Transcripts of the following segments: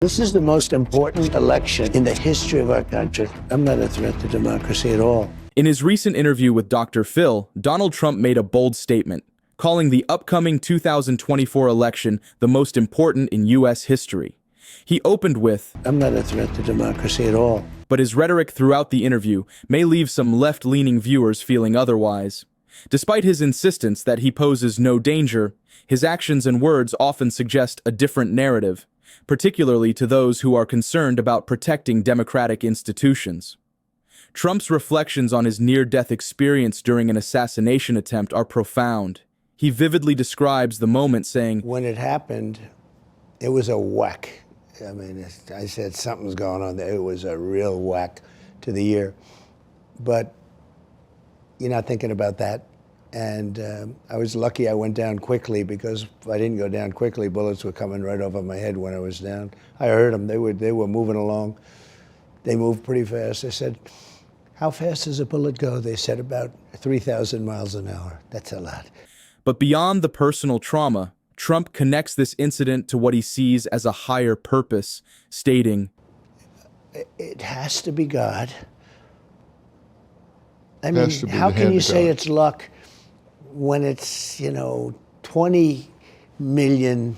This is the most important election in the history of our country. I'm not a threat to democracy at all. In his recent interview with Dr. Phil, Donald Trump made a bold statement, calling the upcoming 2024 election the most important in U.S. history. He opened with, I'm not a threat to democracy at all. But his rhetoric throughout the interview may leave some left-leaning viewers feeling otherwise. Despite his insistence that he poses no danger, his actions and words often suggest a different narrative, particularly to those who are concerned about protecting democratic institutions. Trump's reflections on his near-death experience during an assassination attempt are profound. He vividly describes the moment, saying, When it happened, it was a whack. I mean, I said something's going on there. It was a real whack to the ear. But you're not thinking about that. And I was lucky I went down quickly, because if I didn't go down quickly, bullets were coming right over my head when I was down. I heard them. They were moving along. They moved pretty fast. I said, how fast does a bullet go? They said about 3,000 miles an hour. That's a lot. But beyond the personal trauma, Trump connects this incident to what he sees as a higher purpose, stating, it has to be God. I mean, how can you God. say it's luck when it's, 20 million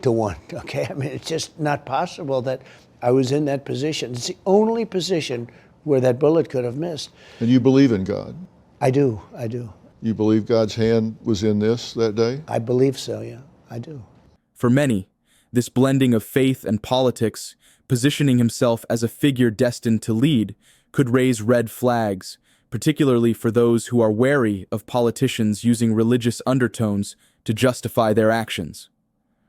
to 1, okay? I mean, it's just not possible that I was in that position. It's the only position where that bullet could have missed. And you believe in God? I do. You believe God's hand was in this that day? I believe so, yeah, I do. For many, this blending of faith and politics, positioning himself as a figure destined to lead, could raise red flags, particularly for those who are wary of politicians using religious undertones to justify their actions.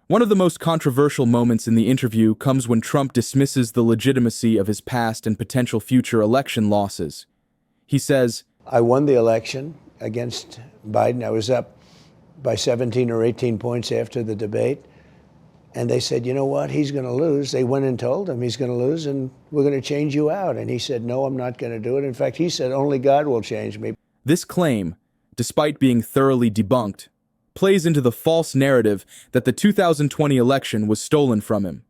One of the most controversial moments in the interview comes when Trump dismisses the legitimacy of his past and potential future election losses. He says, I won the election against Biden. I was up by 17 or 18 points after the debate. And they said, you know what, he's going to lose. They went and told him he's going to lose, and we're going to change you out. And he said, no, I'm not going to do it. In fact, he said, only God will change me. This claim, despite being thoroughly debunked, plays into the false narrative that the 2020 election was stolen from him.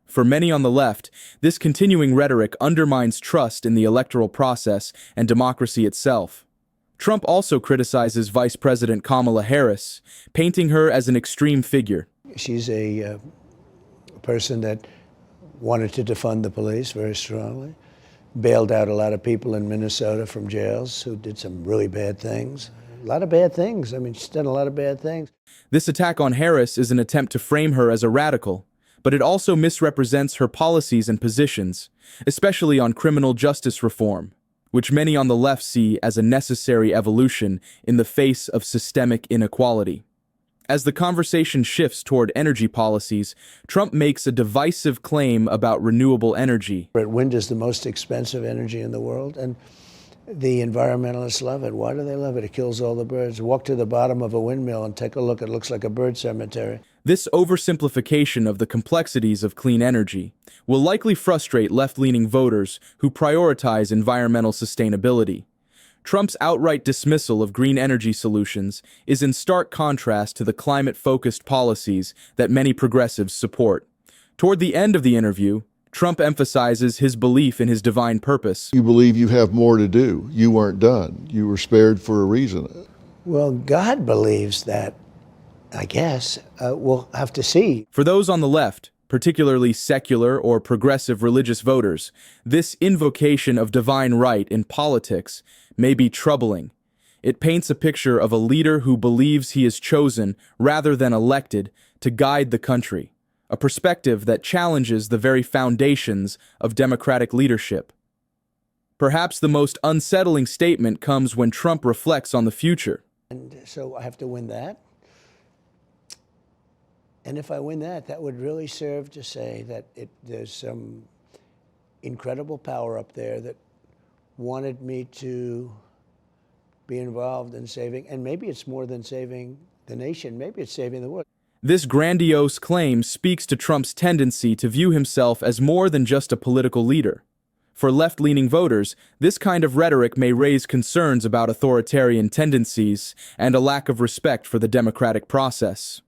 For many on the left, this continuing rhetoric undermines trust in the electoral process and democracy itself. Trump also criticizes Vice President Kamala Harris, painting her as an extreme figure. She's a person that wanted to defund the police very strongly, bailed out a lot of people in Minnesota from jails who did some really bad things. A lot of bad things. I mean, she's done a lot of bad things. This attack on Harris is an attempt to frame her as a radical, but it also misrepresents her policies and positions, especially on criminal justice reform, which many on the left see as a necessary evolution in the face of systemic inequality. As the conversation shifts toward energy policies, Trump makes a divisive claim about renewable energy. Wind is the most expensive energy in the world, and the environmentalists love it. Why do they love it? It kills all the birds. Walk to the bottom of a windmill and take a look. It looks like a bird cemetery. This oversimplification of the complexities of clean energy will likely frustrate left-leaning voters who prioritize environmental sustainability. Trump's outright dismissal of green energy solutions is in stark contrast to the climate-focused policies that many progressives support. Toward the end of the interview, Trump emphasizes his belief in his divine purpose. You believe you have more to do. You weren't done. You were spared for a reason. Well, God believes that, I guess. We'll have to see. For those on the left, particularly secular or progressive religious voters, this invocation of divine right in politics may be troubling. It paints a picture of a leader who believes he is chosen rather than elected to guide the country, a perspective that challenges the very foundations of democratic leadership. Perhaps the most unsettling statement comes when Trump reflects on the future. And so I have to win that. And if I win that, that would really serve to say that there's some incredible power up there that wanted me to be involved in saving, and maybe it's more than saving the nation, maybe it's saving the world. This grandiose claim speaks to Trump's tendency to view himself as more than just a political leader. For left-leaning voters, this kind of rhetoric may raise concerns about authoritarian tendencies and a lack of respect for the democratic process.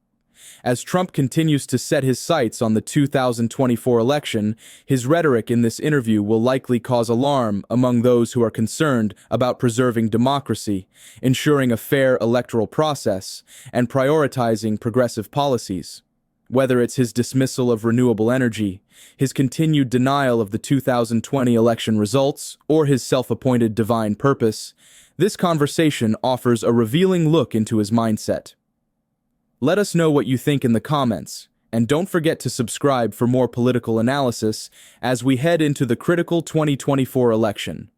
As Trump continues to set his sights on the 2024 election, his rhetoric in this interview will likely cause alarm among those who are concerned about preserving democracy, ensuring a fair electoral process, and prioritizing progressive policies. Whether it's his dismissal of renewable energy, his continued denial of the 2020 election results, or his self-appointed divine purpose, this conversation offers a revealing look into his mindset. Let us know what you think in the comments, and don't forget to subscribe for more political analysis as we head into the critical 2024 election.